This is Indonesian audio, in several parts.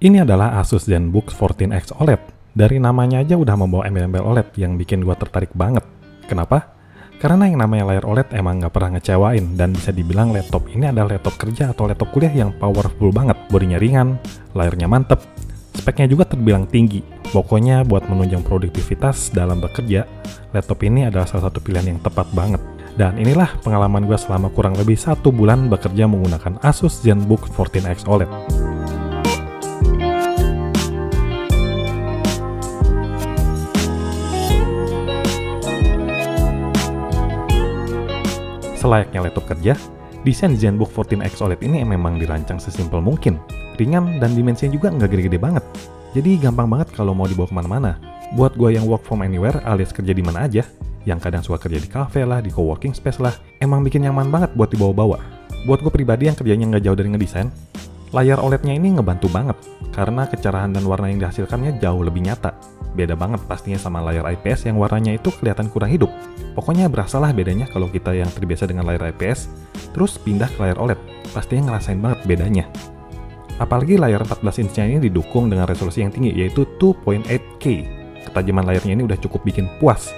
Ini adalah Asus ZenBook 14X OLED. Dari namanya aja udah membawa embel-embel OLED yang bikin gua tertarik banget. Kenapa? Karena yang namanya layar OLED emang nggak pernah ngecewain, dan bisa dibilang laptop ini adalah laptop kerja atau laptop kuliah yang powerful banget. Bodinya ringan, layarnya mantep, speknya juga terbilang tinggi. Pokoknya buat menunjang produktivitas dalam bekerja, laptop ini adalah salah satu pilihan yang tepat banget. Dan inilah pengalaman gue selama kurang lebih 1 bulan bekerja menggunakan Asus ZenBook 14X OLED. Selayaknya laptop kerja, desain ZenBook 14X OLED ini memang dirancang sesimpel mungkin. Ringan dan dimensinya juga nggak gede-gede banget. Jadi gampang banget kalau mau dibawa kemana-mana. Buat gue yang work from anywhere alias kerja di mana aja, yang kadang suka kerja di cafe lah, di coworking space lah, emang bikin nyaman banget buat dibawa-bawa. Buat gue pribadi yang kerjanya nggak jauh dari ngedesain, layar OLED-nya ini ngebantu banget, karena kecerahan dan warna yang dihasilkannya jauh lebih nyata. Beda banget pastinya sama layar IPS yang warnanya itu kelihatan kurang hidup. Pokoknya berasalah bedanya kalau kita yang terbiasa dengan layar IPS, terus pindah ke layar OLED, pastinya ngerasain banget bedanya. Apalagi layar 14 inch-nya ini didukung dengan resolusi yang tinggi, yaitu 2.8K. Ketajaman layarnya ini udah cukup bikin puas.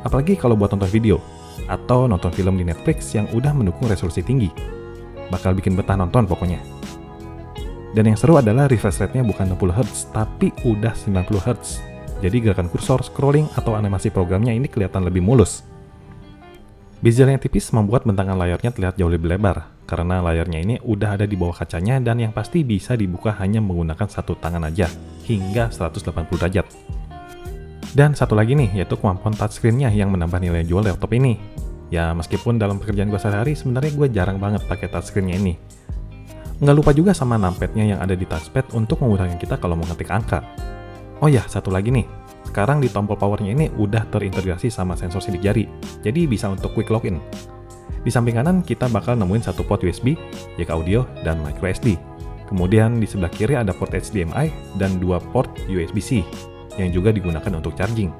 Apalagi kalau buat nonton video, atau nonton film di Netflix yang udah mendukung resolusi tinggi. Bakal bikin betah nonton pokoknya. Dan yang seru adalah refresh rate-nya bukan 60Hz, tapi udah 90Hz. Jadi gerakan kursor, scrolling, atau animasi programnya ini kelihatan lebih mulus. Bezel yang tipis membuat bentangan layarnya terlihat jauh lebih lebar, karena layarnya ini udah ada di bawah kacanya dan yang pasti bisa dibuka hanya menggunakan satu tangan aja, hingga 180 derajat. Dan satu lagi nih, yaitu kemampuan touchscreen-nya yang menambah nilai jual laptop ini. Ya, meskipun dalam pekerjaan gue sehari-hari, sebenarnya gue jarang banget pakai touchscreen-nya ini. Nggak lupa juga sama numpad-nya yang ada di touchpad untuk memudahkan kita kalau mau ngetik angka. Oh ya, satu lagi nih. Sekarang di tombol powernya ini udah terintegrasi sama sensor sidik jari, jadi bisa untuk quick login. Di samping kanan kita bakal nemuin satu port USB, jack audio, dan micro SD. Kemudian di sebelah kiri ada port HDMI dan 2 port USB-C yang juga digunakan untuk charging.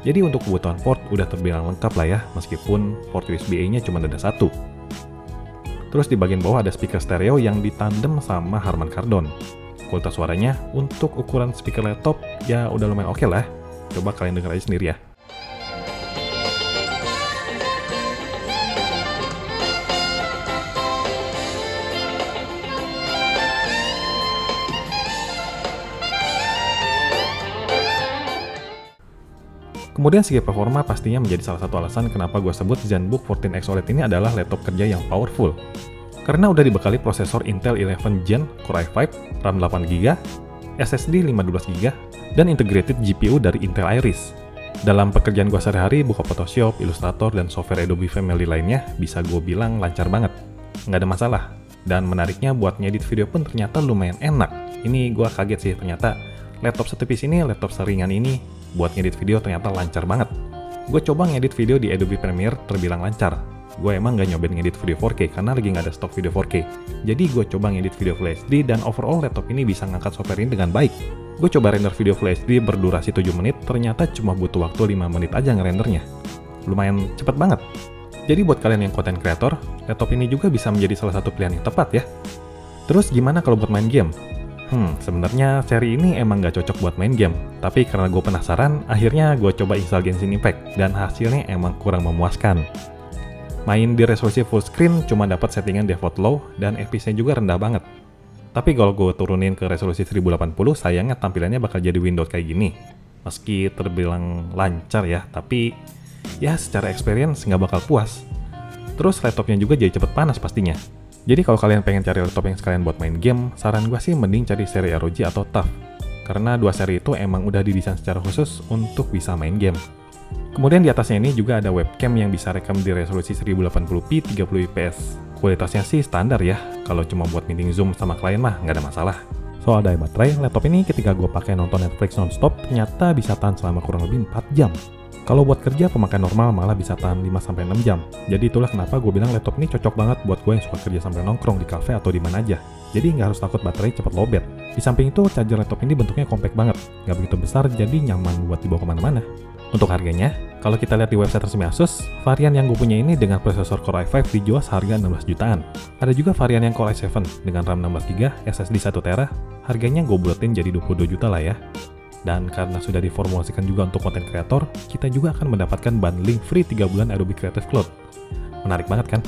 Jadi untuk kebutuhan port udah terbilang lengkap lah ya, meskipun port USB-A-nya cuma ada satu. Terus di bagian bawah ada speaker stereo yang ditandem sama Harman Kardon. Kualitas suaranya untuk ukuran speaker laptop ya udah lumayan oke lah. Coba kalian denger aja sendiri ya. Kemudian segi performa pastinya menjadi salah satu alasan kenapa gue sebut ZenBook 14X OLED ini adalah laptop kerja yang powerful. Karena udah dibekali prosesor Intel 11 Gen Core i5, RAM 8GB, SSD 512GB, dan integrated GPU dari Intel Iris. Dalam pekerjaan gue sehari-hari, buka Photoshop, Illustrator, dan software Adobe Family lainnya, bisa gue bilang lancar banget. Nggak ada masalah. Dan menariknya buat ngedit video pun ternyata lumayan enak. Ini gue kaget sih, ternyata laptop setipis ini, laptop seringan ini, buat ngedit video ternyata lancar banget. Gue coba ngedit video di Adobe Premiere terbilang lancar. Gue emang gak nyobain ngedit video 4K karena lagi nggak ada stok video 4K. Jadi gue coba ngedit video Full HD dan overall laptop ini bisa ngangkat software ini dengan baik. Gue coba render video Full HD berdurasi 7 menit, ternyata cuma butuh waktu 5 menit aja ngerendernya. Lumayan cepet banget. Jadi buat kalian yang content creator, laptop ini juga bisa menjadi salah satu pilihan yang tepat ya. Terus gimana kalau buat main game? Sebenarnya seri ini emang gak cocok buat main game. Tapi karena gue penasaran, akhirnya gue coba install Genshin Impact dan hasilnya emang kurang memuaskan. Main di resolusi full screen cuma dapat settingan default low dan FPS-nya juga rendah banget. Tapi kalau gue turunin ke resolusi 1080, sayangnya tampilannya bakal jadi Windows kayak gini. Meski terbilang lancar ya, tapi ya secara experience nggak bakal puas. Terus laptopnya juga jadi cepet panas pastinya. Jadi kalau kalian pengen cari laptop yang sekalian buat main game, saran gue sih mending cari seri ROG atau TUF. Karena dua seri itu emang udah didesain secara khusus untuk bisa main game. Kemudian di atasnya ini juga ada webcam yang bisa rekam di resolusi 1080p 30 fps. Kualitasnya sih standar ya, kalau cuma buat meeting Zoom sama klien mah nggak ada masalah. Soal daya baterai, laptop ini ketika gue pakai nonton Netflix nonstop, ternyata bisa tahan selama kurang lebih 4 jam. Kalau buat kerja, pemakaian normal malah bisa tahan 5-6 jam. Jadi itulah kenapa gue bilang laptop ini cocok banget buat gue yang suka kerja sambil nongkrong di cafe atau di mana aja. Jadi nggak harus takut baterai cepat lowbat. Di samping itu, charger laptop ini bentuknya compact banget. Nggak begitu besar, jadi nyaman buat dibawa kemana-mana. Untuk harganya, kalau kita lihat di website resmi Asus, varian yang gue punya ini dengan prosesor Core i5 dijual seharga 16 jutaan. Ada juga varian yang Core i7 dengan RAM 16GB, SSD 1TB, harganya gue buletin jadi 22 juta lah ya. Dan karena sudah diformulasikan juga untuk konten kreator, kita juga akan mendapatkan bundling free 3 bulan Adobe Creative Cloud. Menarik banget kan?